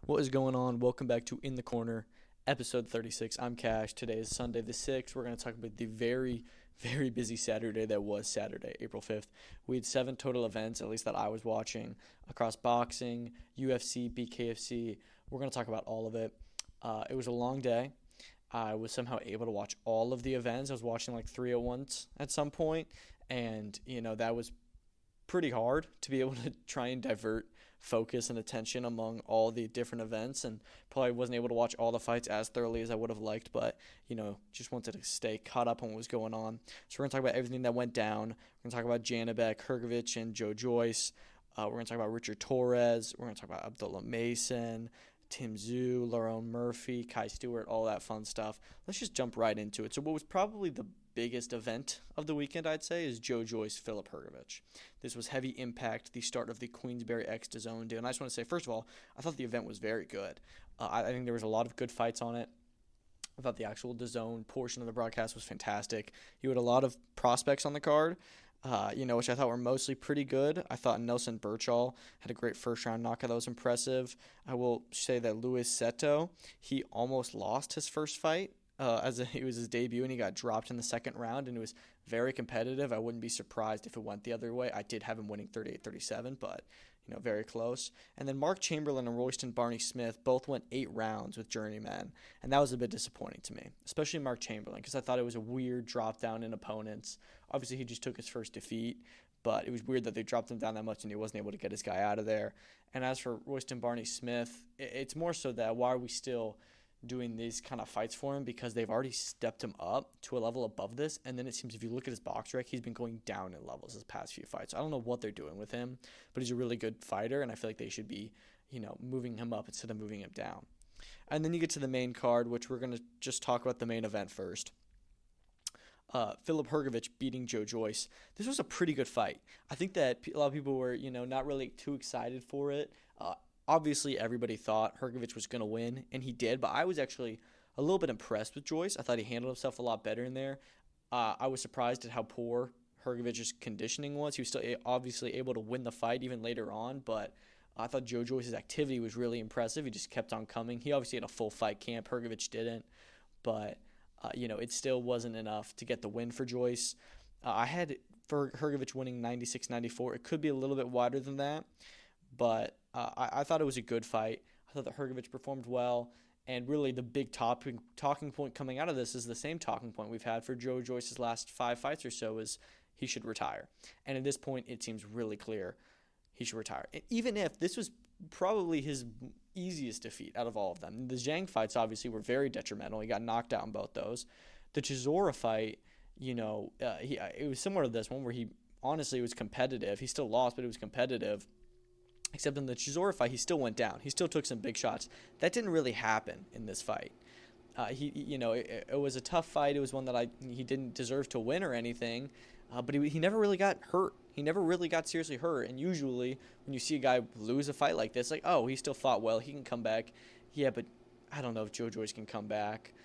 What is going on? Welcome back to In the Corner, episode 36. I'm Cash. Today is Sunday the 6th. We're going to talk about the very, very busy Saturday that was Saturday, April 5th. We had 7 total events, at least that I was watching, across boxing, UFC, BKFC. We're going to talk about all of it. It was a long day. I was somehow able to watch all of the events. I was watching like 3 at once at some point, and, that was pretty hard to be able to try and divert focus and attention among all the different events, and probably wasn't able to watch all the fights as thoroughly as I would have liked, but just wanted to stay caught up on what was going on. So we're going to talk about everything that went down. We're going to talk about Janibek, Hrgovic, and Joe Joyce. We're going to talk about Richard Torres. We're going to talk about Abdullah Mason, Tszyu, Lerone Murphy, Kai Stewart, all that fun stuff. Let's just jump right into it. So what was probably the biggest event of the weekend, I'd say, is Joe Joyce, Filip Hrgovic. This was heavy impact, the start of the Queensberry X DAZN deal. And I just want to say, first of all, I thought the event was very good. I think there was a lot of good fights on it. I thought the actual DAZN portion of the broadcast was fantastic. You had a lot of prospects on the card, which I thought were mostly pretty good. I thought Nelson Birchall had a great first-round knockout that was impressive. I will say that Luis Seto, he almost lost his first fight. It was his debut, and he got dropped in the second round, and it was very competitive. I wouldn't be surprised if it went the other way. I did have him winning 38-37, but very close. And then Mark Chamberlain and Royston Barney-Smith both went 8 rounds with journeymen, and that was a bit disappointing to me, especially Mark Chamberlain, because I thought it was a weird drop down in opponents. Obviously, he just took his first defeat, but it was weird that they dropped him down that much and he wasn't able to get his guy out of there. And as for Royston Barney-Smith, it's more so that why are we still doing these kind of fights for him, because they've already stepped him up to a level above this, and then it seems if you look at his box rec, he's been going down in levels his past few fights. I don't know what they're doing with him, but he's a really good fighter, and I feel like they should be, moving him up instead of moving him down. And then you get to the main card, which we're going to just talk about the main event first. Filip Hrgovic beating Joe Joyce. This was a pretty good fight. I think that a lot of people were, not really too excited for it. Obviously, everybody thought Hrgovic was going to win, and he did, but I was actually a little bit impressed with Joyce. I thought he handled himself a lot better in there. I was surprised at how poor Hrgovic's conditioning was. He was still obviously able to win the fight even later on, but I thought Joe Joyce's activity was really impressive. He just kept on coming. He obviously had a full fight camp. Hrgovic didn't, but, it still wasn't enough to get the win for Joyce. I had for Hrgovic winning 96-94. It could be a little bit wider than that, but I thought it was a good fight. I thought that Hrgovic performed well, and really the big talking point coming out of this is the same talking point we've had for Joe Joyce's last 5 fights or so, is he should retire. And at this point, it seems really clear he should retire. And even if this was probably his easiest defeat out of all of them. The Zhang fights obviously were very detrimental. He got knocked out in both those. The Chisora fight, it was similar to this one where he honestly was competitive. He still lost, but it was competitive. Except in the Chisora fight, he still went down. He still took some big shots. That didn't really happen in this fight. It was a tough fight. It was one that he didn't deserve to win or anything, but he never really got hurt. He never really got seriously hurt. And usually, when you see a guy lose a fight like this, like, oh, he still fought well, he can come back. Yeah, but I don't know if Joe Joyce can come back.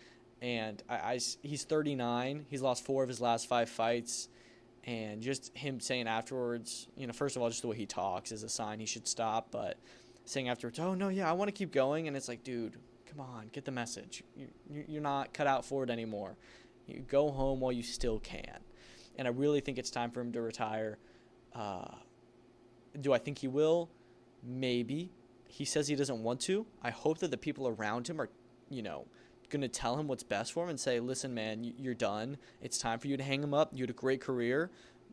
And he's 39. He's lost 4 of his last 5 fights. And just him saying afterwards, first of all, just the way he talks is a sign he should stop. But saying afterwards, oh, no, yeah, I want to keep going. And it's like, dude, come on, get the message. You're not cut out for it anymore. You go home while you still can. And I really think it's time for him to retire. Do I think he will? Maybe. He says he doesn't want to. I hope that the people around him are, going to tell him what's best for him and say, listen, man, you're done. It's time for you to hang him up. You had a great career,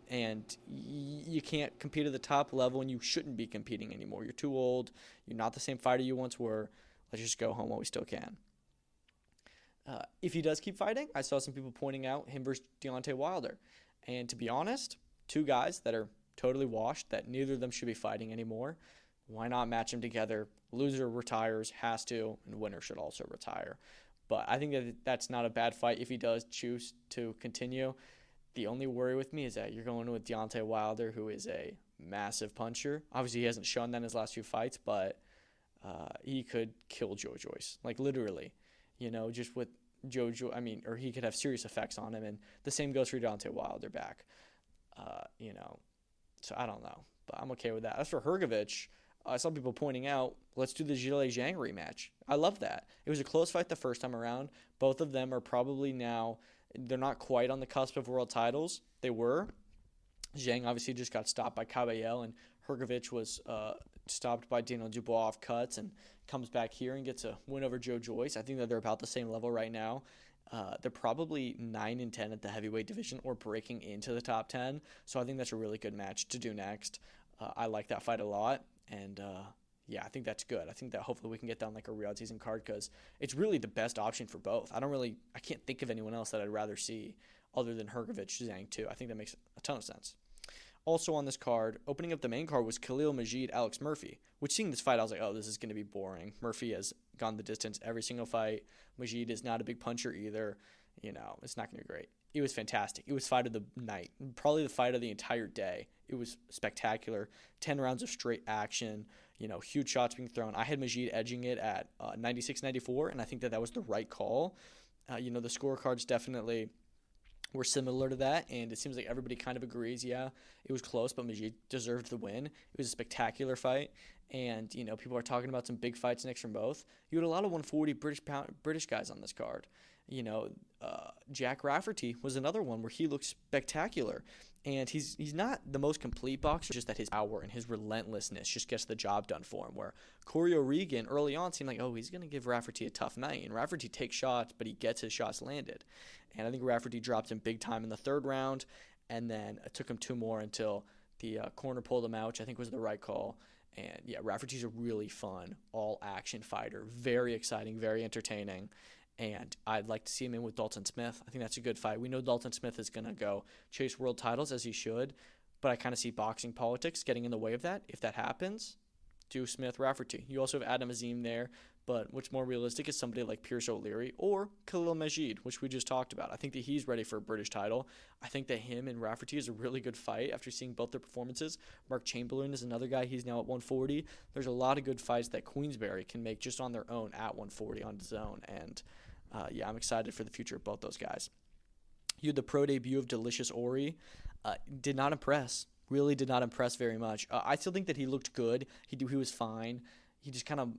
and you can't compete at the top level, and you shouldn't be competing anymore. You're too old. You're not the same fighter you once were. Let's just go home while we still can. If he does keep fighting, I saw some people pointing out him versus Deontay Wilder. And to be honest, 2 guys that are totally washed, that neither of them should be fighting anymore. Why not match them together? Loser retires, has to, and winner should also retire. But I think that that's not a bad fight if he does choose to continue. The only worry with me is that you're going with Deontay Wilder, who is a massive puncher. Obviously, he hasn't shown that in his last few fights, but he could kill Joe Joyce. Like, literally, just with or he could have serious effects on him. And the same goes for Deontay Wilder back. So I don't know. But I'm okay with that. As for Hrgovic, I saw people pointing out, let's do the Zhilei Zhang rematch. I love that. It was a close fight the first time around. Both of them are probably now, they're not quite on the cusp of world titles. They were. Zhang obviously just got stopped by Caballel, and Hrgovic was stopped by Daniel Dubois off cuts and comes back here and gets a win over Joe Joyce. I think that they're about the same level right now. They're probably 9-10 at the heavyweight division or breaking into the top 10. So I think that's a really good match to do next. I like that fight a lot. And yeah, I think that's good. I think that hopefully we can get down like a Riyadh season card because it's really the best option for both. I can't think of anyone else that I'd rather see other than Hrgovic Zhang too. I think that makes a ton of sense. Also on this card, opening up the main card was Khalil Majid, Alex Murphy, which seeing this fight, I was like, oh, this is going to be boring. Murphy has gone the distance every single fight. Majid is not a big puncher either. It's not going to be great. It was fantastic. It was fight of the night, probably the fight of the entire day. It was spectacular. 10 rounds of straight action, huge shots being thrown. I had Majid edging it at 96-94, and I think that was the right call. The scorecards definitely were similar to that, and it seems like everybody kind of agrees, yeah, it was close, but Majid deserved the win. It was a spectacular fight, and, people are talking about some big fights next from both. You had a lot of 140 British guys on this card. Jack Rafferty was another one where he looked spectacular, and he's not the most complete boxer, just that his power and his relentlessness just gets the job done for him, where Corey O'Regan early on seemed like, oh, he's going to give Rafferty a tough night, and Rafferty takes shots, but he gets his shots landed. And I think Rafferty dropped him big time in the third round, and then it took him two more until the corner pulled him out, which I think was the right call. And, yeah, Rafferty's a really fun, all-action fighter. Very exciting, very entertaining. And I'd like to see him in with Dalton Smith. I think that's a good fight. We know Dalton Smith is going to go chase world titles, as he should, but I kind of see boxing politics getting in the way of that. If that happens, do Smith-Rafferty. You also have Adam Azim there, but what's more realistic is somebody like Pierce O'Leary or Khalil Majid, which we just talked about. I think that he's ready for a British title. I think that him and Rafferty is a really good fight after seeing both their performances. Mark Chamberlain is another guy. He's now at 140. There's a lot of good fights that Queensberry can make just on their own at 140 on his own, and yeah, I'm excited for the future of both those guys. You had the pro debut of Delicious Ori. Did not impress. Really did not impress very much. I still think that he looked good. He was fine. He just kind of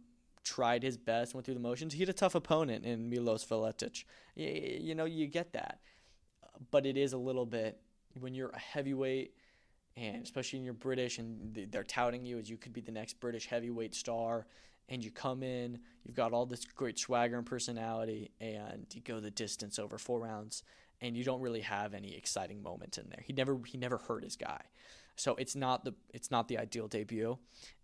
tried his best, went through the motions. He had a tough opponent in Milos Veletic. You get that. But it is a little bit, when you're a heavyweight, and especially when you're British, and they're touting you as you could be the next British heavyweight star, and you come in, you've got all this great swagger and personality, and you go the distance over 4 rounds, and you don't really have any exciting moment in there. He never hurt his guy. So it's not the ideal debut,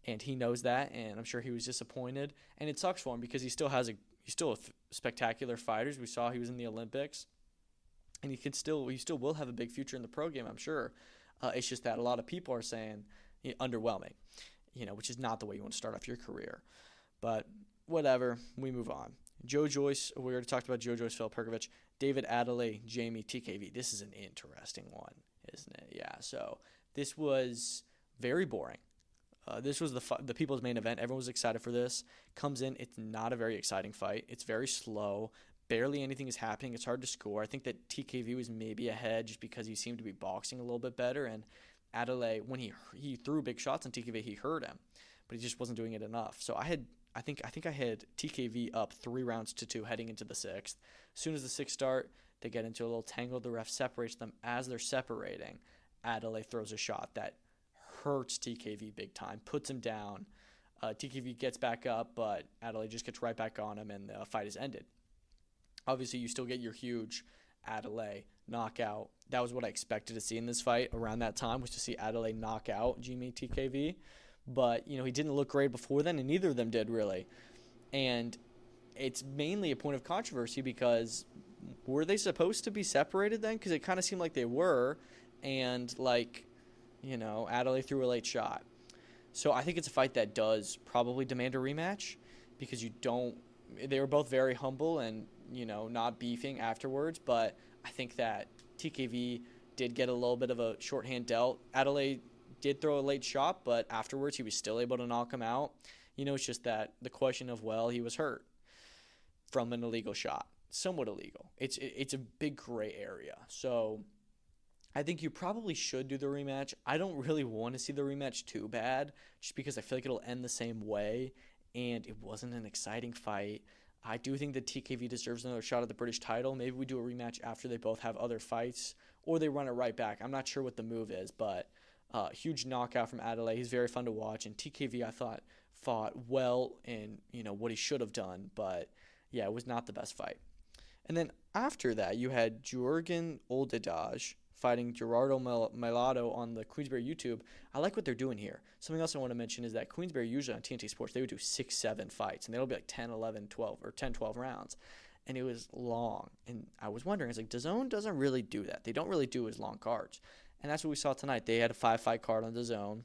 and he knows that, and I'm sure he was disappointed. And it sucks for him because he's still a spectacular fighter. We saw he was in the Olympics, and he still will have a big future in the pro game, I'm sure. It's just that a lot of people are saying underwhelming, which is not the way you want to start off your career. But whatever, we move on. Joe Joyce, we already talked about Joe Joyce, Filip Hrgovic, David Adelaide, Jamie TKV. This is an interesting one, isn't it? Yeah, so this was very boring. This was the people's main event. Everyone was excited for this. Comes in, it's not a very exciting fight. It's very slow. Barely anything is happening. It's hard to score. I think that TKV was maybe ahead just because he seemed to be boxing a little bit better. And Adelaide, when he threw big shots on TKV, he hurt him, but he just wasn't doing it enough. So I think I had TKV up 3 rounds to 2 heading into the 6th. As soon as the 6th start, they get into a little tangle. The ref separates them. As they're separating, Adelaide throws a shot that hurts TKV big time, puts him down. TKV gets back up, but Adelaide just gets right back on him, and the fight is ended. Obviously, you still get your huge Adelaide knockout. That was what I expected to see in this fight around that time, was to see Adelaide knock out Jimmy TKV. But, he didn't look great before then, and neither of them did, really. And it's mainly a point of controversy because were they supposed to be separated then? Because it kind of seemed like they were, and, Adelaide threw a late shot. So I think it's a fight that does probably demand a rematch because they were both very humble and, not beefing afterwards. But I think that TKV did get a little bit of a shorthand dealt. Adelaide did throw a late shot, but afterwards he was still able to knock him out. It's just that the question of, he was hurt from an illegal shot. Somewhat illegal. It's a big gray area. So I think you probably should do the rematch. I don't really want to see the rematch too bad, just because I feel like it'll end the same way, and it wasn't an exciting fight. I do think that TKV deserves another shot at the British title. Maybe we do a rematch after they both have other fights, or they run it right back. I'm not sure what the move is, but huge knockout from Adelaide. He's very fun to watch, and TKV I thought fought well in what he should have done, but yeah, it was not the best fight. And then after that, you had Jurgen Oldedaj fighting Gerardo Melado on the Queensberry YouTube. I like what they're doing here. Something else I want to mention is that Queensberry usually on TNT Sports, they would do 6, 7 fights, and they'll be like 10, 11, 12, or 10, 12 rounds. And it was long. And I was wondering, it's like, DAZN doesn't really do that. They don't really do as long cards. And that's what we saw tonight. They had a 5-fight card on DAZN,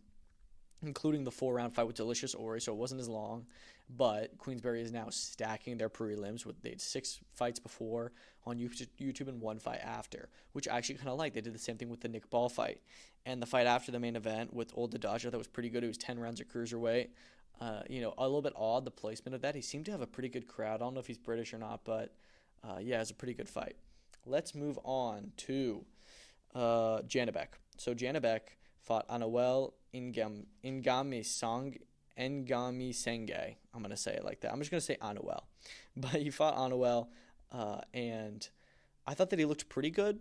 including the 4-round fight with Delicious Ori, so it wasn't as long. But Queensberry is now stacking their prelims. They had 6 fights before on YouTube and 1 fight after, which I actually kind of like. They did the same thing with the Nick Ball fight. And the fight after the main event with Oldedaj, I thought was pretty good. It was 10 rounds of cruiserweight. A little bit odd, the placement of that. He seemed to have a pretty good crowd. I don't know if he's British or not, but yeah, it was a pretty good fight. Let's move on to Janibek. So Janibek fought Anuel Ngami Senge. I'm going to say it like that. I'm just going to say Anuel. But he fought Anuel, and I thought that he looked pretty good.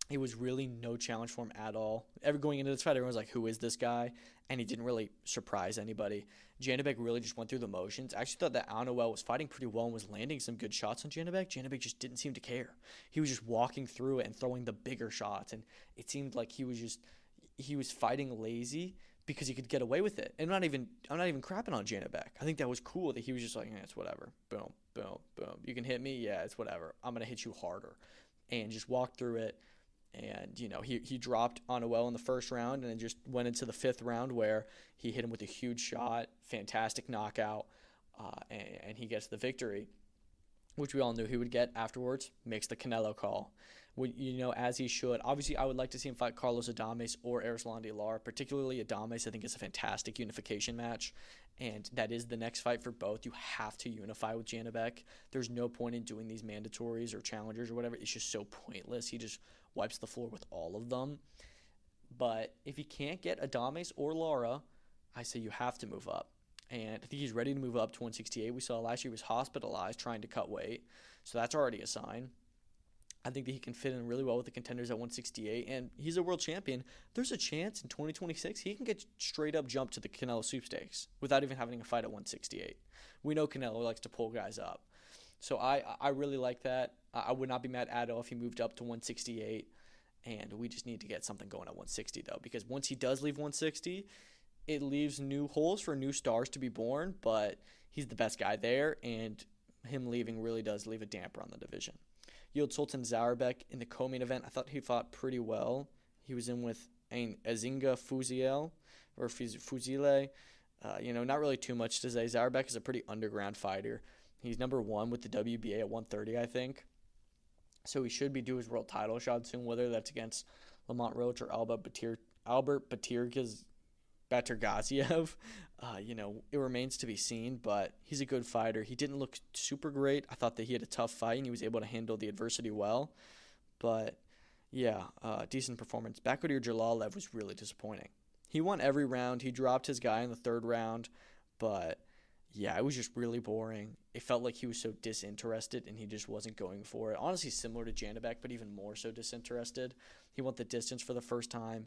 It was really no challenge for him at all. Going into this fight, everyone was like, who is this guy? And he didn't really surprise anybody. Janibek really just went through the motions. I actually thought that Anuel was fighting pretty well and was landing some good shots on Janibek. Janibek just didn't seem to care. He was just walking through it and throwing the bigger shots. And it seemed like he was fighting lazy because he could get away with it. And I'm not even crapping on Janibek. I think that was cool that he was just like, it's whatever. Boom, boom, boom. You can hit me? Yeah, it's whatever. I'm going to hit you harder. And just walk through it. And, he dropped Anuel in the first round and then just went into the 5th round where he hit him with a huge shot, fantastic knockout, and he gets the victory, which we all knew he would get afterwards, makes the Canelo call, as he should. Obviously, I would like to see him fight Carlos Adames or Erislandy Lara, particularly Adames. I think it's a fantastic unification match, and that is the next fight for both. You have to unify with Janibek. There's no point in doing these mandatories or challengers or whatever. It's just so pointless. He just wipes the floor with all of them. But if he can't get Adames or Lara, I say you have to move up. And I think he's ready to move up to 168. We saw last year he was hospitalized trying to cut weight, so that's already a sign. I think that he can fit in really well with the contenders at 168, and he's a world champion. There's a chance in 2026 he can get straight up jumped to the Canelo sweepstakes without even having a fight at 168. We know Canelo likes to pull guys up. So I really like that. I would not be mad at all if he moved up to 168, and we just need to get something going at 160, though, because once he does leave 160, it leaves new holes for new stars to be born, but he's the best guy there, and him leaving really does leave a damper on the division. Yield Sultan Zauerbek in the co-main event, I thought he fought pretty well. He was in with Azinga Fuziel, not really too much to say. Zauerbek is a pretty underground fighter. He's number 1 with the WBA at 130, I think. So he should be due his world title shot soon, whether that's against Lamont Roach or Albert Batirgaziev. It remains to be seen, but he's a good fighter. He didn't look super great. I thought that he had a tough fight, and he was able to handle the adversity well. But, yeah, decent performance. Bakodir Jalalev was really disappointing. He won every round. He dropped his guy in the 3rd round, but yeah, it was just really boring. It felt like he was so disinterested and he just wasn't going for it. Honestly, similar to Janibek, but even more so disinterested. He went the distance for the first time,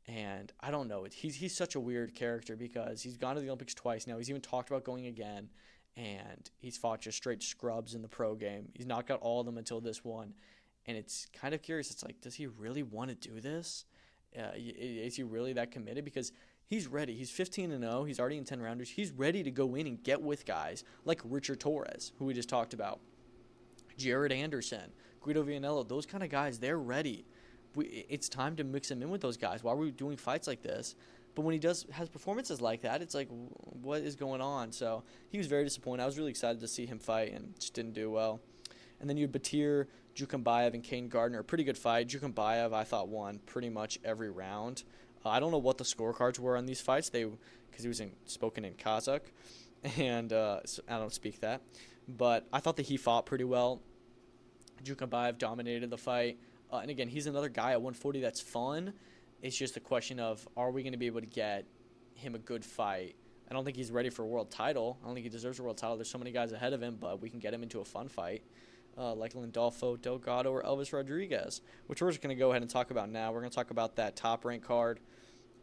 and I don't know. He's such a weird character because he's gone to the Olympics twice now. He's even talked about going again, and he's fought just straight scrubs in the pro game. He's knocked out all of them until this one, and it's kind of curious. It's like, does he really want to do this? Is he really that committed? Because he's ready. He's 15-0. He's already in 10 rounders. He's ready to go in and get with guys like Richard Torres, who we just talked about, Jared Anderson, Guido Vianello. Those kind of guys, they're ready. It's time to mix him in with those guys. Why are we doing fights like this? But when he has performances like that, it's like, what is going on? So he was very disappointed. I was really excited to see him fight and just didn't do well. And then you had Batir, Jukambayev, and Kane Gardner. A pretty good fight. Jukambayev, I thought, won pretty much every round. I don't know what the scorecards were on these fights, because he was spoken in Kazakh, and so I don't speak that. But I thought that he fought pretty well. Jukambayev dominated the fight. And again, he's another guy at 140 that's fun. It's just a question of, are we going to be able to get him a good fight? I don't think he's ready for a world title. I don't think he deserves a world title. There's so many guys ahead of him, but we can get him into a fun fight, like Landolfo, Delgado, or Elvis Rodriguez, which we're just going to go ahead and talk about now. We're going to talk about that top-ranked card.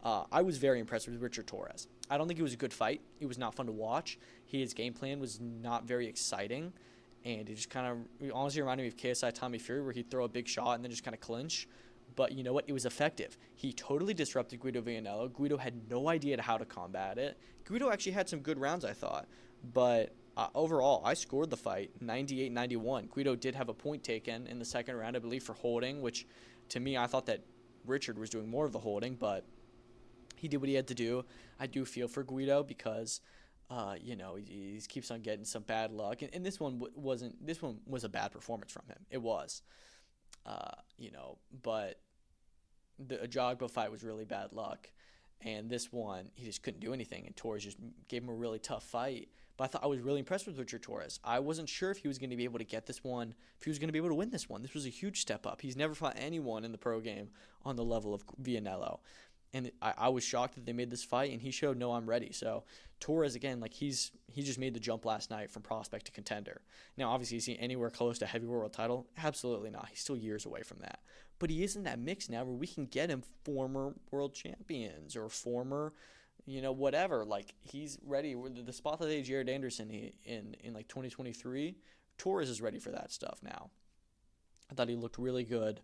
I was very impressed with Richard Torres. I don't think it was a good fight. It was not fun to watch. His game plan was not very exciting, and it just kind of honestly reminded me of KSI Tommy Fury, where he'd throw a big shot and then just kind of clinch. But you know what? It was effective. He totally disrupted Guido Vianello. Guido had no idea how to combat it. Guido actually had some good rounds, I thought. But overall, I scored the fight 98-91. Guido did have a point taken in the second round, I believe, for holding, which to me, I thought that Richard was doing more of the holding, but he did what he had to do. I do feel for Guido because, he keeps on getting some bad luck. And this one wasn't. This one was a bad performance from him. It was, but the Ajagba fight was really bad luck, and this one he just couldn't do anything. And Torres just gave him a really tough fight. But I was really impressed with Richard Torres. I wasn't sure if he was going to be able to get this one, if he was going to be able to win this one. This was a huge step up. He's never fought anyone in the pro game on the level of Vianello. And I was shocked that they made this fight, and he showed, no, I'm ready. So Torres, again, he just made the jump last night from prospect to contender. Now, obviously, is he anywhere close to heavyweight world title? Absolutely not. He's still years away from that. But he is in that mix now where we can get him former world champions or former, whatever. He's ready. The spot that they had Jared Anderson in 2023, Torres is ready for that stuff now. I thought he looked really good.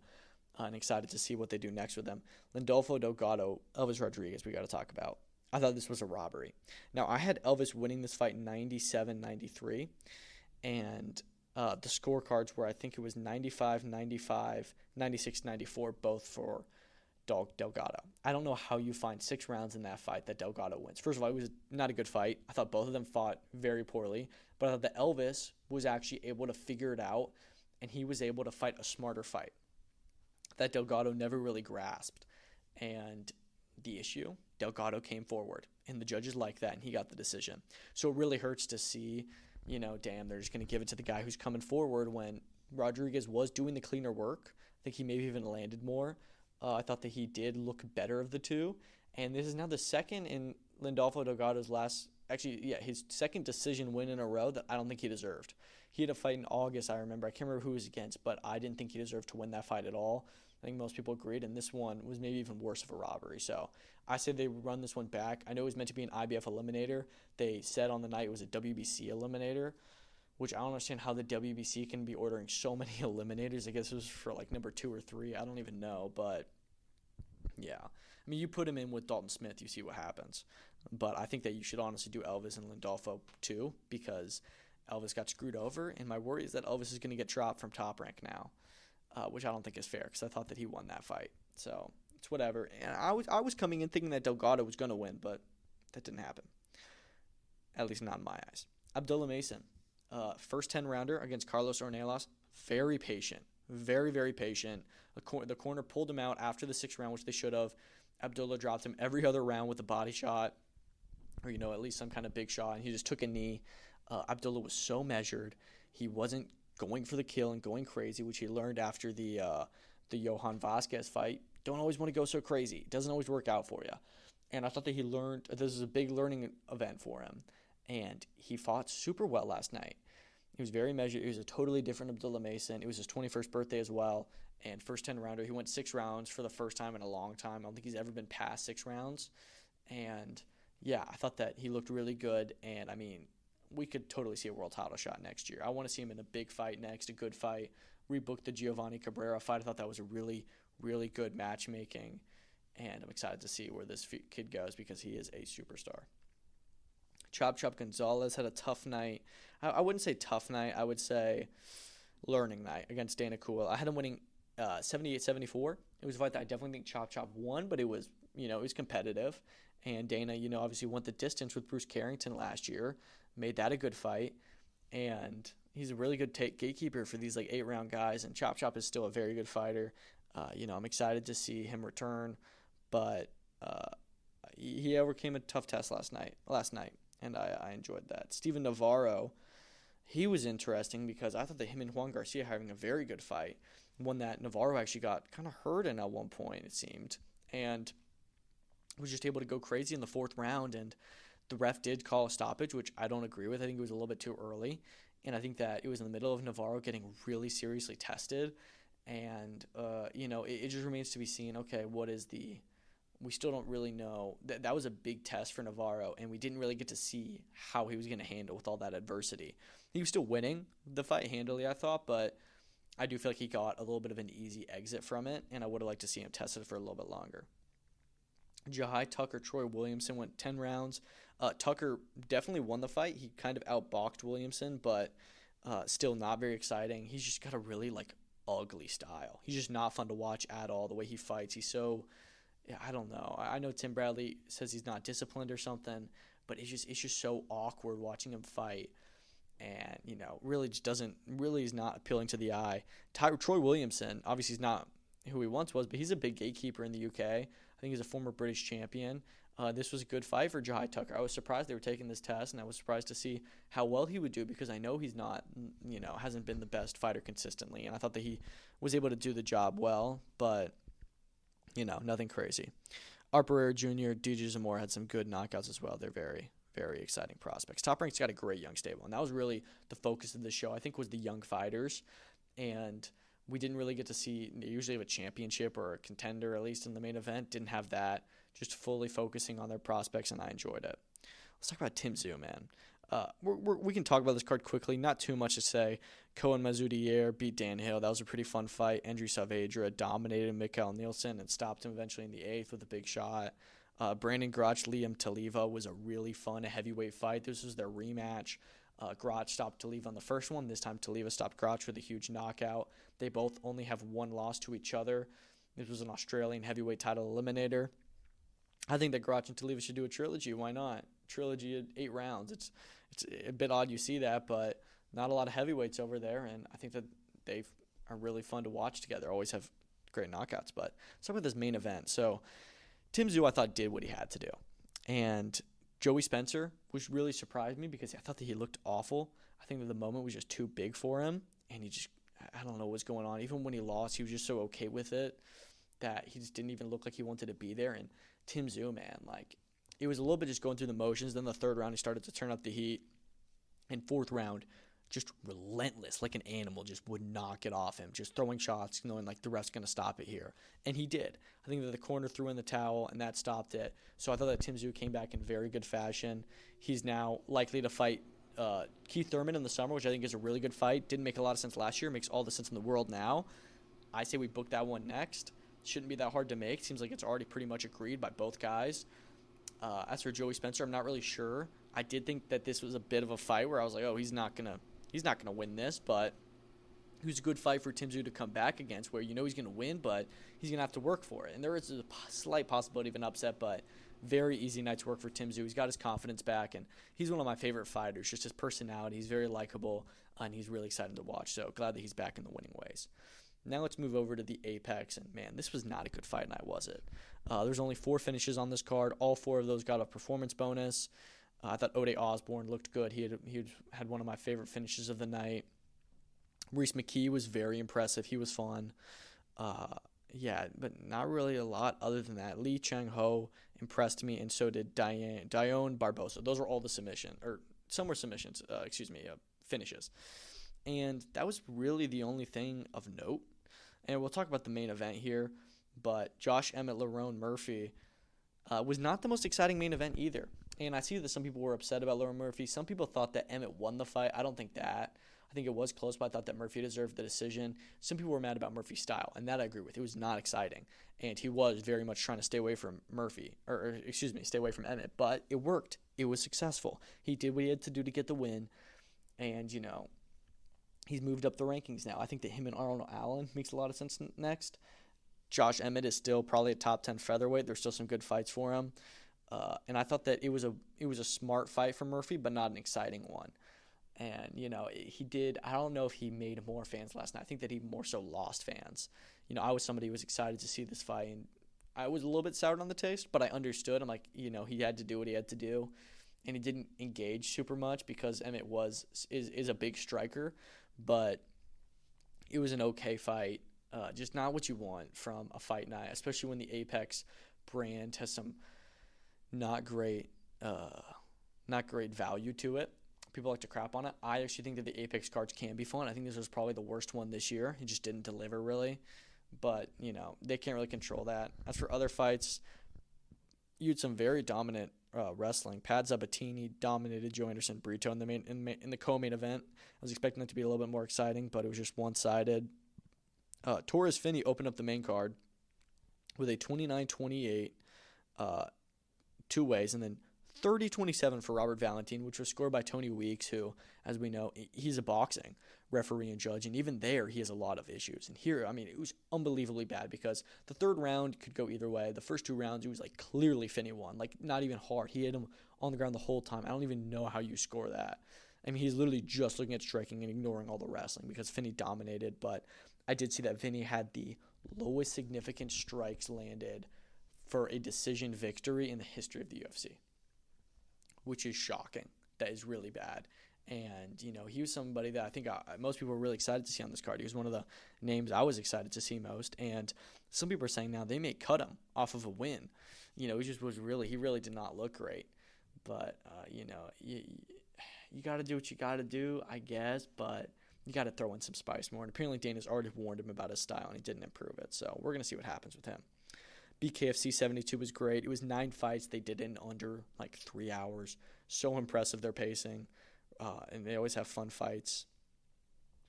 And excited to see what they do next with them. Landolfo, Delgado, Elvis Rodriguez, we got to talk about. I thought this was a robbery. Now, I had Elvis winning this fight 97-93, and the scorecards were, I think it was 95-95, 96-94, both for Delgado. I don't know how you find 6 rounds in that fight that Delgado wins. First of all, it was not a good fight. I thought both of them fought very poorly, but I thought that Elvis was actually able to figure it out, and he was able to fight a smarter fight that Delgado never really grasped. And the issue, Delgado came forward, and the judges liked that, and he got the decision. So it really hurts to see, damn, they're just going to give it to the guy who's coming forward when Rodriguez was doing the cleaner work. I think he maybe even landed more. I thought that he did look better of the two. And this is now the second in Landolfo Delgado's his second decision win in a row that I don't think he deserved. He had a fight in August, I remember. I can't remember who he was against, but I didn't think he deserved to win that fight at all. I think most people agreed, and this one was maybe even worse of a robbery. So I say they run this one back. I know it was meant to be an IBF eliminator. They said on the night it was a WBC eliminator, which I don't understand how the WBC can be ordering so many eliminators. I guess it was for number 2 or 3. I don't even know, but yeah. I mean, you put him in with Dalton Smith, you see what happens. But I think that you should honestly do Elvis and Landolfo too, because Elvis got screwed over, and my worry is that Elvis is going to get dropped from Top Rank now, which I don't think is fair because I thought that he won that fight. So it's whatever. And I was coming in thinking that Delgado was going to win, but that didn't happen, at least not in my eyes. Abdullah Mason, first 10-rounder against Carlos Ornelas, very patient, very, very patient. The corner pulled him out after the 6th round, which they should have. Abdullah dropped him every other round with a body shot, or at least some kind of big shot, and he just took a knee. Abdullah was so measured. He wasn't going for the kill and going crazy, which he learned after the Johan Vasquez fight. Don't always want to go so crazy. It doesn't always work out for you. And I thought that he learned, this is a big learning event for him. And he fought super well last night. He was very measured. He was a totally different Abdullah Mason. It was his 21st birthday as well. And first 10-rounder, he went 6 rounds for the first time in a long time. I don't think he's ever been past 6 rounds. And yeah, I thought that he looked really good. And I mean, we could totally see a world title shot next year. I want to see him in a big fight next, a good fight. Rebook the Giovanni Cabrera fight. I thought that was a really, really good matchmaking. And I'm excited to see where this kid goes because he is a superstar. Chop Chop Gonzalez had a tough night. I wouldn't say tough night. I would say learning night against Dana Cool. I had him winning 78-74. It was a fight that I definitely think Chop Chop won, but it was, it was competitive. And Dana, obviously went the distance with Bruce Carrington last year, made that a good fight. And he's a really good gatekeeper for these 8-round guys. And Chop Chop is still a very good fighter. I'm excited to see him return, but he overcame a tough test last night. And I enjoyed that. Steven Navarro, he was interesting because I thought that him and Juan Garcia having a very good fight. One that Navarro actually got kind of hurt in at one point, it seemed, and was just able to go crazy in the fourth round. And the ref did call a stoppage, which I don't agree with. I think it was a little bit too early. And I think that it was in the middle of Navarro getting really seriously tested. And, it just remains to be seen, okay, we still don't really know. That was a big test for Navarro, and we didn't really get to see how he was going to handle with all that adversity. He was still winning the fight handily, I thought, but I do feel like he got a little bit of an easy exit from it, and I would have liked to see him tested for a little bit longer. Jahai Tucker, Troy Williamson went 10 rounds. Tucker definitely won the fight. He kind of outboxed Williamson, but still not very exciting. He's just got a really, ugly style. He's just not fun to watch at all, the way he fights. He's so, I don't know. I know Tim Bradley says he's not disciplined or something, but it's just so awkward watching him fight. And, really is not appealing to the eye. Troy Williamson, obviously he's not who he once was, but he's a big gatekeeper in the UK. I think he's a former British champion. This was a good fight for Jahai Tucker. I was surprised they were taking this test, and I was surprised to see how well he would do because I know he's not, hasn't been the best fighter consistently. And I thought that he was able to do the job well, but, nothing crazy. Art Barrera Jr., DJ Zamora had some good knockouts as well. They're very, very exciting prospects. Top Rank's got a great young stable, and that was really the focus of the show, I think, was the young fighters. And we didn't really get to see, they usually have a championship or a contender, at least in the main event. Didn't have that. Just fully focusing on their prospects, and I enjoyed it. Let's talk about Tszyu, man. We can talk about this card quickly. Not too much to say. Cohen Mazoudier beat Dan Hill. That was a pretty fun fight. Andrew Saavedra dominated Mikael Nielsen and stopped him eventually in the 8th with a big shot. Brandon Grotch, Liam Taliva was a really fun heavyweight fight. This was their rematch. Grotch stopped Taliva on the first one. This time Taliva stopped Grotch with a huge knockout. They both only have one loss to each other. This was an Australian heavyweight title eliminator. I think that Grotch and Taliva should do a trilogy. Why not? Trilogy at 8 rounds. It's a bit odd you see that, but not a lot of heavyweights over there, and I think that they are really fun to watch together. Always have great knockouts. But let's talk about this main event. So Tszyu, I thought, did what he had to do. And Joey Spencer, which really surprised me because I thought that he looked awful. I think that the moment was just too big for him, and I don't know what's going on. Even when he lost, he was just so okay with it that he just didn't even look like he wanted to be there. And Tszyu, man, it was a little bit just going through the motions. Then the third round, he started to turn up the heat. And fourth round, just relentless, like an animal, just would knock it off him, just throwing shots, knowing the ref's going to stop it here. And he did. I think that the corner threw in the towel, and that stopped it. So I thought that Tszyu came back in very good fashion. He's now likely to fight Keith Thurman in the summer, which I think is a really good fight. Didn't make a lot of sense last year. Makes all the sense in the world now. I say we book that one next. Shouldn't be that hard to make. Seems like it's already pretty much agreed by both guys. As for Joey Spencer, I'm not really sure. I did think that this was a bit of a fight where I was like, oh, he's not gonna win this, but it was a good fight for Tszyu to come back against, where he's gonna win, but he's gonna have to work for it. And there is a slight possibility of an upset, but very easy night's work for Tszyu. He's got his confidence back, and he's one of my favorite fighters. Just his personality, he's very likable, and he's really exciting to watch. So glad that he's back in the winning ways. Now let's move over to the Apex, and man, this was not a good fight night, was it? There's only 4 finishes on this card. All 4 of those got a performance bonus. I thought Ode Osborne looked good. He had one of my favorite finishes of the night. Reese McKee was very impressive. He was fun. But not really a lot other than that. Lee Chang-ho impressed me, and so did Dione Barbosa. Those were all the finishes. And that was really the only thing of note. And we'll talk about the main event here, but Josh Emmett, Lerone Murphy was not the most exciting main event either. And I see that some people were upset about Lerone Murphy. Some people thought that Emmett won the fight. I don't think that. I think it was close, but I thought that Murphy deserved the decision. Some people were mad about Murphy's style, and that I agree with. It was not exciting. And he was very much trying to stay away from stay away from Emmett. But it worked. It was successful. He did what he had to do to get the win. And, he's moved up the rankings now. I think that him and Arnold Allen makes a lot of sense next. Josh Emmett is still probably a top 10 featherweight. There's still some good fights for him. And I thought that it was a smart fight for Murphy, but not an exciting one. And, he did – I don't know if he made more fans last night. I think that he more so lost fans. I was somebody who was excited to see this fight, and I was a little bit soured on the taste, but I understood. I'm like, he had to do what he had to do. and he didn't engage super much because Emmett is a big striker, but it was an okay fight. Just not what you want from a fight night, especially when the Apex brand has some not great value to it. People like to crap on it. I actually think that the Apex cards can be fun. I think this was probably the worst one this year. It just didn't deliver really, but they can't really control that. As for other fights, you had some very dominant wrestling. Pat Sabatini dominated Joe Anderson Brito in the co-main event. I was expecting it to be a little bit more exciting, but it was just one-sided. Torres Finney opened up the main card with a 29-28 two ways, and then 30-27 for Robert Valentin, which was scored by Tony Weeks, who, as we know, he's a boxing referee and judge, and even there he has a lot of issues. And here, it was unbelievably bad because the third round could go either way. The first two rounds, it was like clearly Finney won, like not even hard. He hit him on the ground the whole time. I don't even know how you score that. He's literally just looking at striking and ignoring all the wrestling because Finney dominated, but I did see that Finney had the lowest significant strikes landed for a decision victory in the history of the UFC, which is shocking. That is really bad. And, he was somebody that I think most people were really excited to see on this card. He was one of the names I was excited to see most. And some people are saying now they may cut him off of a win. He really did not look great. But, you got to do what you got to do, I guess. But you got to throw in some spice more. And apparently Dana's already warned him about his style, and he didn't improve it. So we're going to see what happens with him. BKFC 72 was great. It was 9 fights. They did in under 3 hours. So impressive, their pacing. And they always have fun fights.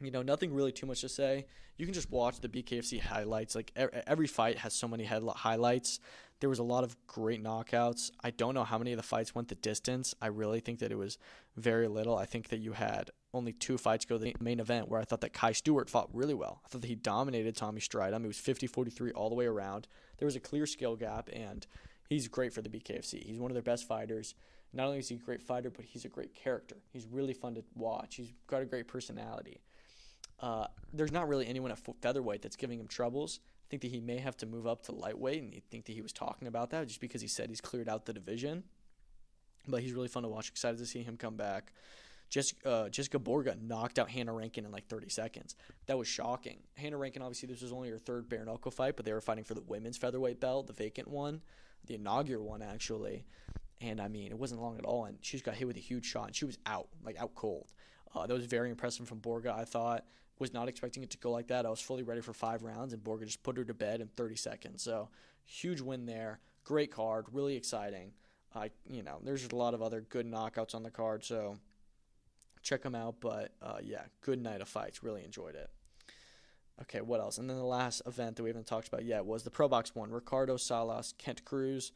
Nothing really too much to say. You can just watch the BKFC highlights. Every fight has so many highlights. There was a lot of great knockouts. I don't know how many of the fights went the distance. I really think that it was very little. I think that you had only 2 fights go to the main event where I thought that Kai Stewart fought really well. I thought that he dominated Tommy Stridham. It was 50-43 all the way around. There was a clear skill gap, and he's great for the BKFC. He's one of their best fighters. Not only is he a great fighter, but he's a great character. He's really fun to watch. He's got a great personality. There's not really anyone at featherweight that's giving him troubles. I think that he may have to move up to lightweight, and I think that he was talking about that just because he said he's cleared out the division. But he's really fun to watch. Excited to see him come back. Jessica Borga knocked out Hannah Rankin in 30 seconds. That was shocking. Hannah Rankin, obviously, this was only her third bare knuckle fight, but they were fighting for the women's featherweight belt, the vacant one, the inaugural one, actually. And, it wasn't long at all, and she just got hit with a huge shot, and she was out cold. That was very impressive from Borga, I thought. Was not expecting it to go like that. I was fully ready for 5 rounds, and Borga just put her to bed in 30 seconds. So, huge win there. Great card. Really exciting. There's a lot of other good knockouts on the card, so check them out. But, good night of fights. Really enjoyed it. Okay, what else? And then the last event that we haven't talked about yet was the Pro Box one. Ricardo Salas, Kent Cruz.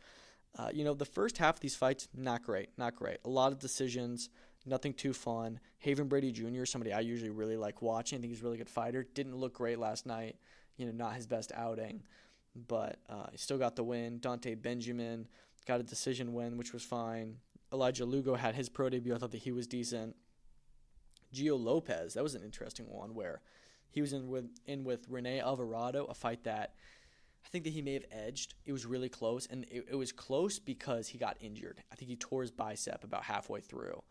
The first half of these fights, not great. A lot of decisions, nothing too fun. Haven Brady Jr., somebody I usually really like watching. I think he's a really good fighter. Didn't look great last night. Not his best outing. But he still got the win. Dante Benjamin got a decision win, which was fine. Elijah Lugo had his pro debut. I thought that he was decent. Gio Lopez, that was an interesting one where he was in with Rene Alvarado, a fight that I think that he may have edged. It was really close, and it was close because he got injured. I think he tore his bicep about halfway through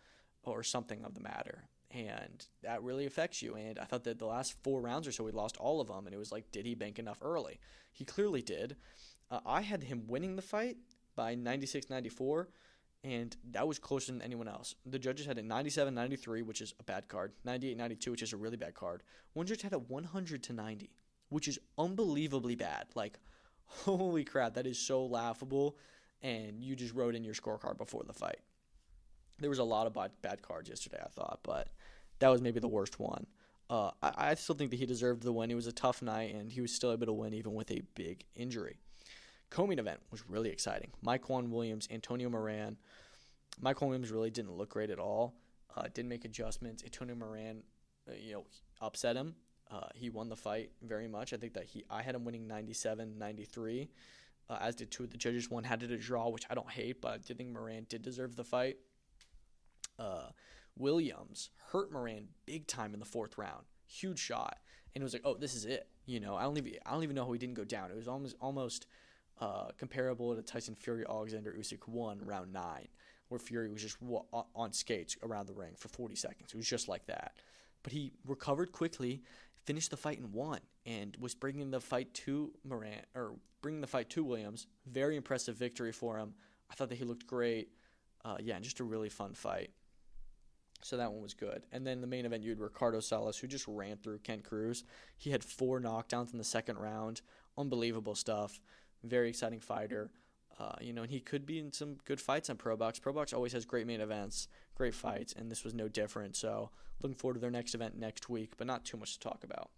or something of the matter, and that really affects you. And I thought that the last 4 rounds or so, we lost all of them, and it was did he bank enough early? He clearly did. I had him winning the fight by 96-94, and that was closer than anyone else. The judges had a 97-93, which is a bad card, 98-92, which is a really bad card. One judge had a 100-90, which is unbelievably bad. Holy crap, that is so laughable, and you just wrote in your scorecard before the fight. There was a lot of bad cards yesterday, I thought, but that was maybe the worst one. I still think that he deserved the win. It was a tough night, and he was still able to win even with a big injury. Co-main event was really exciting. Mike-Juan Williams, Antonio Moran. Mike-Juan Williams really didn't look great at all. Didn't make adjustments. Antonio Moran, upset him. He won the fight very much. I think that I had him winning 97-93, as did 2 of the judges. One had it a draw, which I don't hate, but I did think Moran did deserve the fight. Williams hurt Moran big time in the 4th round. Huge shot. And it was oh, this is it. I don't even know how he didn't go down. It was almost comparable to Tyson Fury Alexander Usyk 1 round 9. where Fury was just on skates around the ring for 40 seconds. It was just like that. But he recovered quickly, finished the fight and won, and was bringing the fight to Williams. Very impressive victory for him. I thought that he looked great. And just a really fun fight. So that one was good. And then the main event, you had Ricardo Salas, who just ran through Kent Cruz. He had 4 knockdowns in the second round. Unbelievable stuff. Very exciting fighter. And he could be in some good fights on ProBox. ProBox always has great main events, great fights, and this was no different. So looking forward to their next event next week, but not too much to talk about.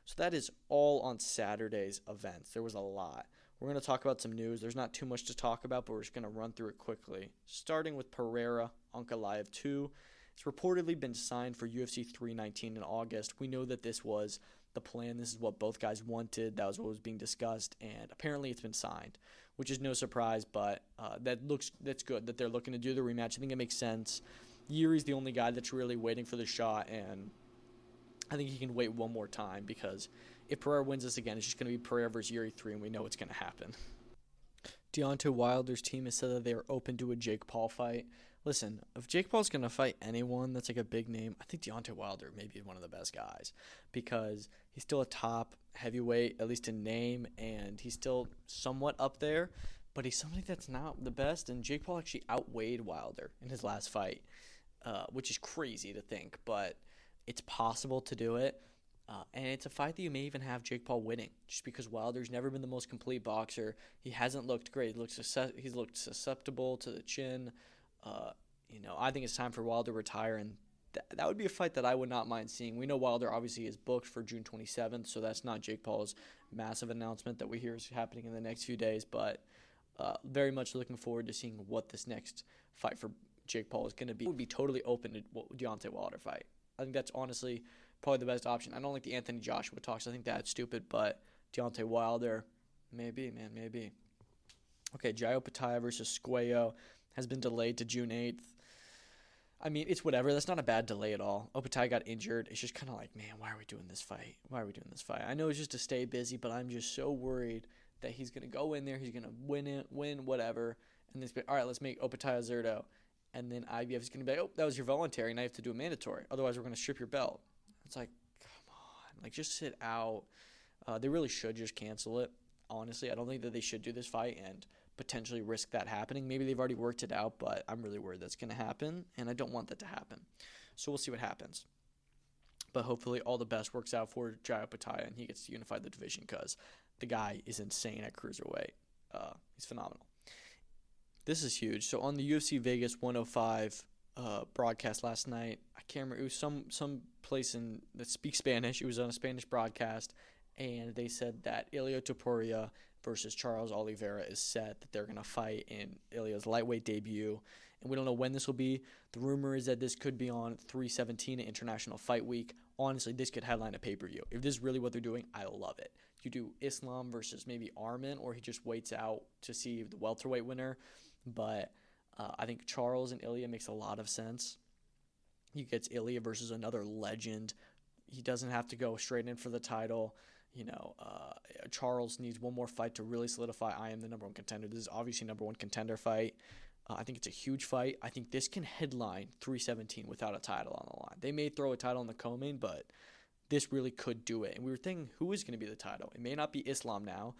So that is all on Saturday's events. There was a lot. We're going to talk about some news. There's not too much to talk about, but we're just going to run through it quickly. Starting with Pereira Ankalaev 2. It's reportedly been signed for UFC 319 in August. We know that this was the plan. This is what both guys wanted. That was what was being discussed, and apparently it's been signed, which is no surprise, but that's good that they're looking to do the rematch. I think it makes sense. Yuri's the only guy that's really waiting for the shot, and I think he can wait one more time, because if Pereira wins this again, it's just going to be Pereira versus Yuri 3, and we know it's going to happen. Deontay Wilder's team has said that they are open to a Jake Paul fight. Listen, if Jake Paul's going to fight anyone that's like a big name, I think Deontay Wilder may be one of the best guys, because he's still a top heavyweight, at least in name, and he's still somewhat up there, but he's somebody that's not the best, and Jake Paul actually outweighed Wilder in his last fight, which is crazy to think, but it's possible to do it. And it's a fight that you may even have Jake Paul winning, just because Wilder's never been the most complete boxer. He hasn't looked great. He's looked susceptible to the chin. I think it's time for Wilder to retire, and that would be a fight that I would not mind seeing. We know Wilder obviously is booked for June 27th, so that's not Jake Paul's massive announcement that we hear is happening in the next few days, but very much looking forward to seeing what this next fight for Jake Paul is going to be. I would be totally open to Deontay Wilder fight. I think that's honestly probably the best option. I don't like the Anthony Joshua talks. I think that's stupid, but Deontay Wilder, maybe. Okay, Jai Opetaia versus Squayo has been delayed to June 8th. I mean, it's whatever. That's not a bad delay at all. Opetaia got injured. It's just kind of like, man, why are we doing this fight? I know it's just to stay busy, but I'm just so worried that he's going to go in there, he's going to win, whatever, and then all right, let's make Opetaia Zerto. And then IBF is going to be like, oh, that was your voluntary, now you have to do a mandatory. Otherwise, we're going to strip your belt. It's like, come on. Like, just sit out. They really should just cancel it. Honestly, I don't think that they should do this fight and potentially risk that happening. Maybe they've already worked it out, but I'm really worried that's going to happen, and I don't want that to happen. So we'll see what happens. But hopefully all the best works out for Jai Opetaia, and he gets to unify the division, because the guy is insane at cruiserweight. He's phenomenal. This is huge. So on the UFC Vegas 105 broadcast last night, I can't remember, it was some place that speaks Spanish. It was on a Spanish broadcast, and they said that Ilia Topuria versus Charles Oliveira is set, that they're going to fight in Ilia's lightweight debut, and we don't know when this will be. The rumor is that this could be on 3/17 at International Fight Week. Honestly, this could headline a pay-per-view. If this is really what they're doing, I love it. You do Islam versus maybe Arman, or he just waits out to see the welterweight winner, but I think Charles and Ilia makes a lot of sense. He gets Ilia versus another legend. He doesn't have to go straight in for the title. Charles needs one more fight to really solidify, I am the number one contender. This is obviously number one contender fight. I think it's a huge fight. I think this can headline 317 without a title on the line. They may throw a title in the co-main, but this really could do it. And we were thinking, who is going to be the title? It may not be Islam now.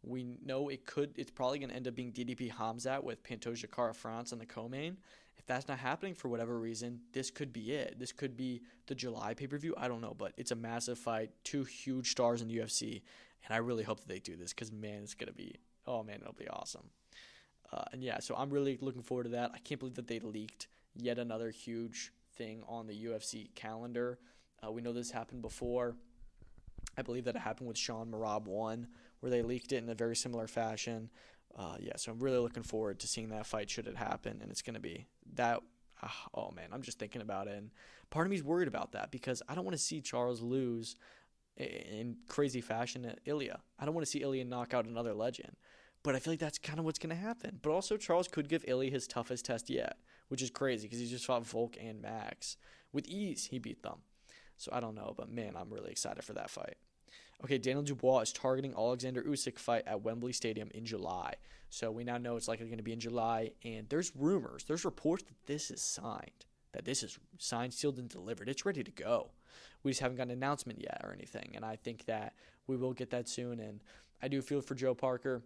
We know it's probably going to end up being DDP Hamzat with Pantoja Kara France on the co-main. If that's not happening for whatever reason, this could be it. This could be the July pay-per-view. I don't know, but it's a massive fight. 2 huge stars in the UFC, and I really hope that they do this, because, man, it'll be awesome. So I'm really looking forward to that. I can't believe that they leaked yet another huge thing on the UFC calendar. We know this happened before. I believe that it happened with Sean Marab 1, where they leaked it in a very similar fashion. So I'm really looking forward to seeing that fight should it happen, and it's going to be that. Oh, man, I'm just thinking about it, and part of me is worried about that, because I don't want to see Charles lose in crazy fashion at Ilia. I don't want to see Ilia knock out another legend, but I feel like that's kind of what's going to happen. But also, Charles could give Ilia his toughest test yet, which is crazy, because he just fought Volk and Max. With ease, he beat them. So I don't know, but, man, I'm really excited for that fight. Okay, Daniel Dubois is targeting Alexander Usyk fight at Wembley Stadium in July. So we now know it's likely going to be in July, and there's rumors, there's reports that this is signed, sealed, and delivered. It's ready to go. We just haven't got an announcement yet or anything, and I think that we will get that soon, and I do feel for Joe Parker.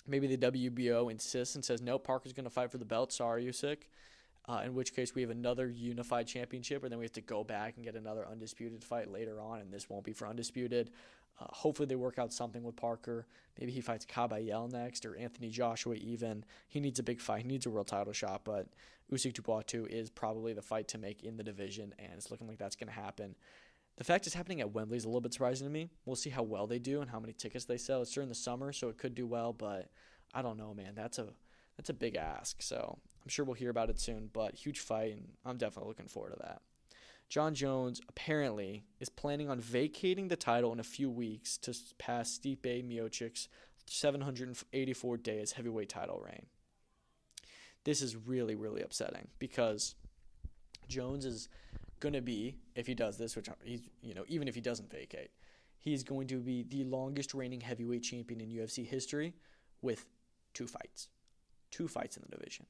Maybe the WBO insists and says, no, Parker's going to fight for the belt. Sorry, Usyk. In which case we have another unified championship, and then we have to go back and get another undisputed fight later on, and this won't be for undisputed. Hopefully they work out something with Parker. Maybe he fights Kabayel next, or Anthony Joshua even. He needs a big fight. He needs a world title shot, but Usyk Dubois 2 is probably the fight to make in the division, and it's looking like that's going to happen. The fact it's happening at Wembley is a little bit surprising to me. We'll see how well they do and how many tickets they sell. It's during the summer, so it could do well, but I don't know, man. That's a big ask, so I'm sure we'll hear about it soon, but huge fight, and I'm definitely looking forward to that. John Jones apparently is planning on vacating the title in a few weeks to pass Stipe Miocic's 784 days heavyweight title reign. This is really, really upsetting because Jones is going to be, if he does this, which he's, even if he doesn't vacate, he's going to be the longest reigning heavyweight champion in UFC history with 2 fights. 2 fights in the division,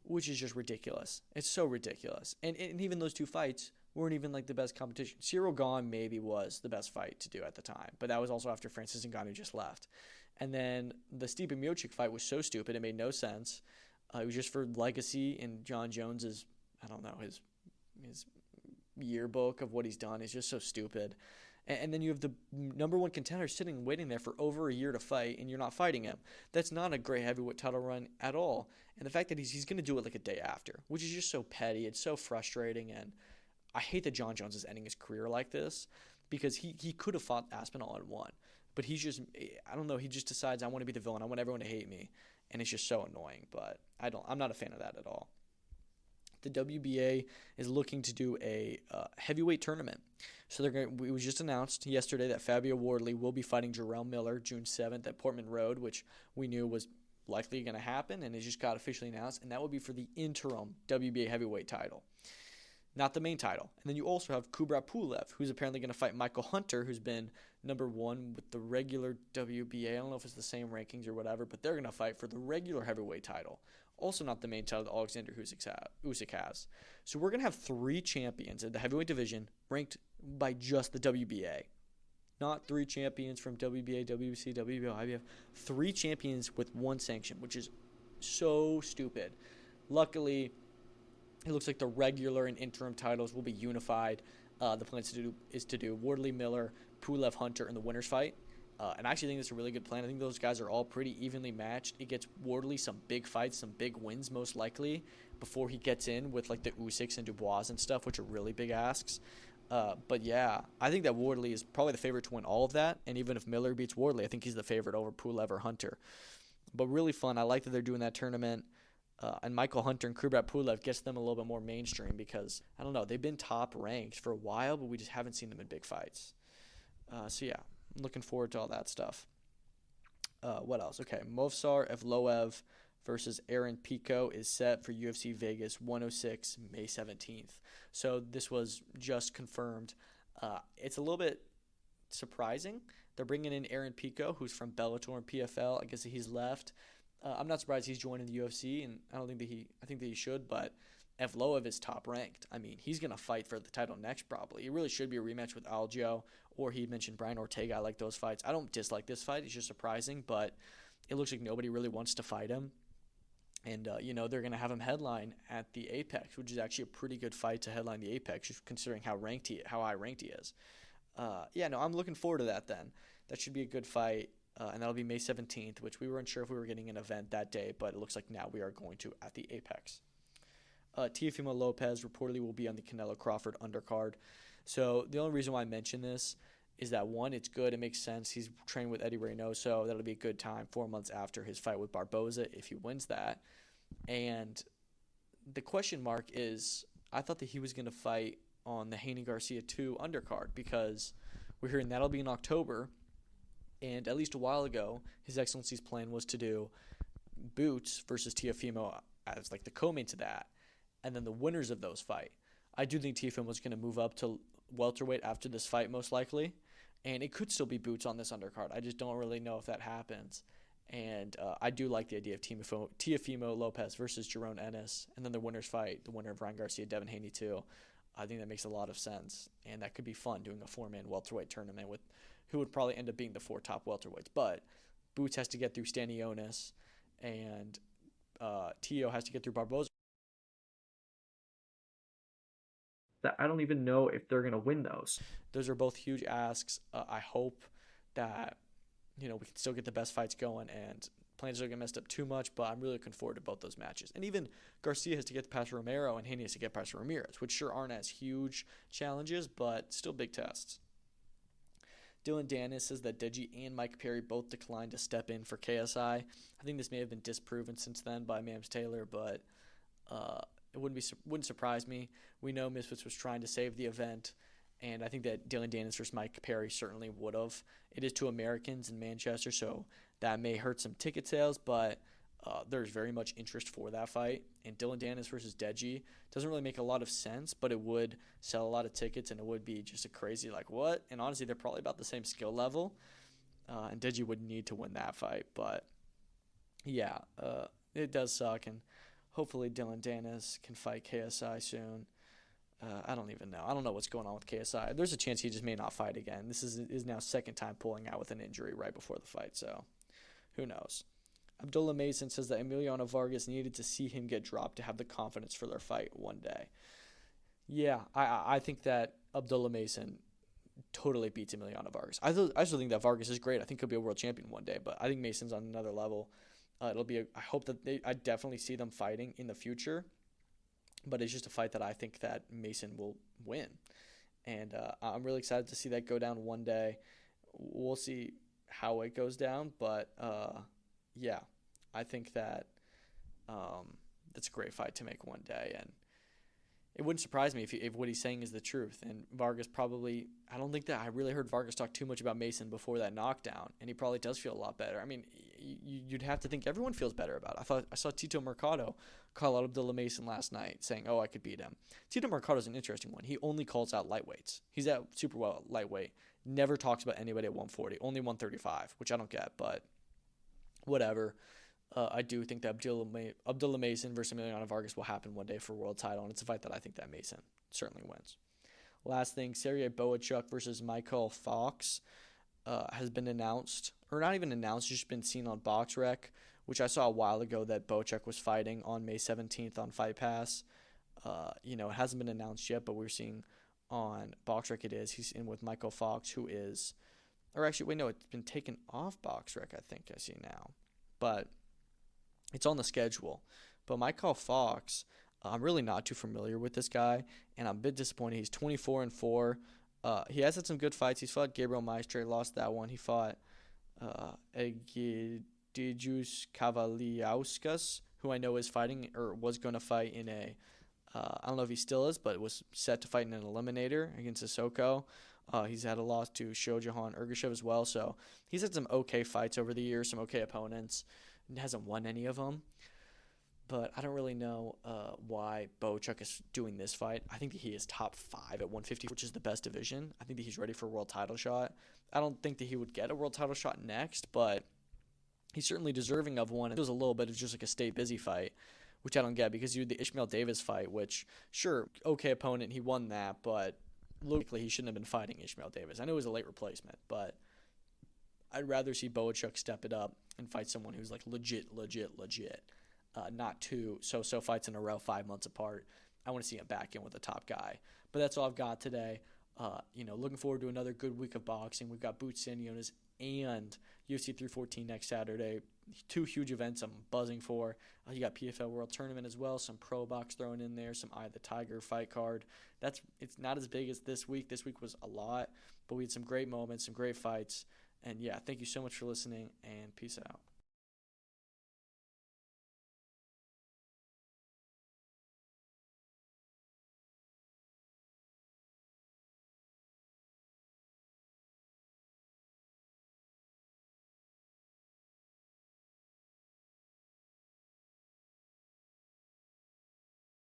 which is just ridiculous. It's so ridiculous. And even those 2 fights weren't even like the best competition. Cyril Gane maybe was the best fight to do at the time, but that was also after Francis Ngannou just left. And then the Stipe Miocic fight was so stupid, it made no sense. It was just for legacy, and John Jones's, his yearbook of what he's done is just so stupid. And then you have the number 1 contender sitting waiting there for over a year to fight, and you're not fighting him. That's not a great heavyweight title run at all. And the fact that he's going to do it like a day after, which is just so petty. It's so frustrating, and I hate that John Jones is ending his career like this because he could have fought Aspinall and won. But he's just, he just decides, I want to be the villain. I want everyone to hate me. And it's just so annoying, but I'm not a fan of that at all. The WBA is looking to do a heavyweight tournament. So it was just announced yesterday that Fabio Wardley will be fighting Jarrell Miller June 7th at Portman Road, which we knew was likely going to happen, and it just got officially announced, and that would be for the interim WBA heavyweight title, not the main title. And then you also have Kubrat Pulev, who's apparently going to fight Michael Hunter, who's been number 1 with the regular WBA. I don't know if it's the same rankings or whatever, but they're going to fight for the regular heavyweight title. Also not the main title that Alexander Usyk has. So we're going to have 3 champions in the heavyweight division ranked by just the WBA. Not 3 champions from WBA, WBC, WBO, IBF. 3 champions with 1 sanction, which is so stupid. Luckily, it looks like the regular and interim titles will be unified. The plan is to do Wardley, Miller, Pulev, Hunter in the winner's fight. And I actually think that's a really good plan. I think those guys are all pretty evenly matched. It gets Wardley some big fights, some big wins most likely, before he gets in with like the Usyks and Dubois and stuff, which are really big asks. But yeah, I think that Wardley is probably the favorite to win all of that. And even if Miller beats Wardley, I think he's the favorite over Pulev or Hunter. But really fun. I like that they're doing that tournament. And Michael Hunter and Kubrat Pulev gets them a little bit more mainstream because, they've been top ranked for a while, but we just haven't seen them in big fights. So yeah. I'm looking forward to all that stuff. What else? Okay, Movsar Evloev versus Aaron Pico is set for UFC Vegas 106 May 17th. So this was just confirmed. It's a little bit surprising. They're bringing in Aaron Pico, who's from Bellator and PFL. I guess he's left. I'm not surprised he's joining the UFC, and I think that he should, but Evloev is top ranked. He's going to fight for the title next probably. It really should be a rematch with Algio, or he mentioned Brian Ortega. I like those fights. I don't dislike this fight. It's just surprising, but it looks like nobody really wants to fight him. And, they're going to have him headline at the Apex, which is actually a pretty good fight to headline the Apex, just considering how high ranked he is. I'm looking forward to that then. That should be a good fight, and that'll be May 17th, which we weren't sure if we were getting an event that day, but it looks like now we are going to at the Apex. Teofimo Lopez reportedly will be on the Canelo Crawford undercard. So the only reason why I mention this is that, 1, it's good. It makes sense. He's trained with Eddie Reynoso. That'll be a good time 4 months after his fight with Barboza if he wins that. And the question mark is, I thought that he was going to fight on the Haney Garcia 2 undercard because we're hearing that'll be in October. And at least a while ago, His Excellency's plan was to do Boots versus Teofimo as like the co-main to that. And then the winners of those fight. I do think Teofimo is going to move up to welterweight after this fight most likely. And it could still be Boots on this undercard. I just don't really know if that happens. And I do like the idea of Teofimo Lopez versus Jerome Ennis, and then the winner's fight, the winner of Ryan Garcia, Devin Haney too. I think that makes a lot of sense, and that could be fun doing a 4-man welterweight tournament with who would probably end up being the 4 top welterweights. But Boots has to get through Stanionis, and Tio has to get through Barboza. That I don't even know if they're going to win those. Those are both huge asks. I hope that we can still get the best fights going, and plans don't get messed up too much, but I'm really looking forward to both those matches. And even Garcia has to get past Romero, and Haney has to get past Ramirez, which sure aren't as huge challenges, but still big tests. Dylan Dennis says that Deji and Mike Perry both declined to step in for KSI. I think this may have been disproven since then by Mams Taylor, but it wouldn't surprise me. We know Misfits was trying to save the event, and I think that Dylan Dennis versus Mike Perry certainly would have. It is 2 Americans in Manchester, so that may hurt some ticket sales, but there's very much interest for that fight. And Dylan Dennis versus Deji doesn't really make a lot of sense, but it would sell a lot of tickets, and it would be just a crazy, what? And honestly, they're probably about the same skill level, and Deji would need to win that fight. But, yeah, it does suck, and hopefully Dylan Dennis can fight KSI soon. I don't even know. I don't know what's going on with KSI. There's a chance he just may not fight again. This is now second time pulling out with an injury right before the fight, so who knows. Abdullah Mason says that Emiliano Vargas needed to see him get dropped to have the confidence for their fight one day. Yeah, I think that Abdullah Mason totally beats Emiliano Vargas. I still think that Vargas is great. I think he'll be a world champion one day, but I think Mason's on another level. I hope that I definitely see them fighting in the future. But it's just a fight that I think that Mason will win. And I'm really excited to see that go down one day. We'll see how it goes down. But, yeah, I think that that's a great fight to make one day. And it wouldn't surprise me if what he's saying is the truth. And Vargas probably – I really heard Vargas talk too much about Mason before that knockdown. And he probably does feel a lot better. I mean, you'd have to think everyone feels better about it. I saw Tito Mercado call out Abdullah Mason last night saying, I could beat him. Tito Mercado's an interesting one. He only calls out lightweights. He's at super well lightweight. Never talks about anybody at 140. Only 135, which I don't get, but whatever. I do think that Abdullah Mason versus Emiliano Vargas will happen one day for a world title, and it's a fight that I think that Mason certainly wins. Last thing, Sergey Boachuk versus Michael Fox has been announced, or not even announced, just been seen on BoxRec, which I saw a while ago that Boachuk was fighting on May 17th on Fight Pass. It hasn't been announced yet, but we're seeing on BoxRec it is. He's in with Michael Fox, who is, or actually, wait, no, it's been taken off BoxRec, I think I see now. But it's on the schedule. But Michael Fox, I'm really not too familiar with this guy, and I'm a bit disappointed. He's 24-4. He has had some good fights. He's fought Gabriel Maestre, lost that one. He fought Egidijus Kavaliauskas, who I know is fighting, or was going to fight in a, I don't know if he still is, but was set to fight in an eliminator against Sissoko. He's had a loss to Shojahan Ergashev as well, so he's had some okay fights over the years, some okay opponents. He hasn't won any of them. But I don't really know why Boachuk is doing this fight. I think that he is top 5 at 150, which is the best division. I think that he's ready for a world title shot. I don't think that he would get a world title shot next, but he's certainly deserving of one. It was a little bit of just like a stay busy fight, which I don't get, because you had the Ishmael Davis fight, which, sure, okay opponent, he won that, but logically he shouldn't have been fighting Ishmael Davis. I know it was a late replacement, but I'd rather see Boachuk step it up and fight someone who's like legit. Not two so fights in a row 5 months apart. I want to see him back in with a top guy. But that's all I've got today. Looking forward to another good week of boxing. We've got Boots Stanionis and UFC 314 next Saturday. 2 huge events I'm buzzing for. You got PFL World Tournament as well, some Pro Box thrown in there, some Eye of the Tiger fight card. It's not as big as this week. This week was a lot, but we had some great moments, some great fights. And yeah, thank you so much for listening, and peace out.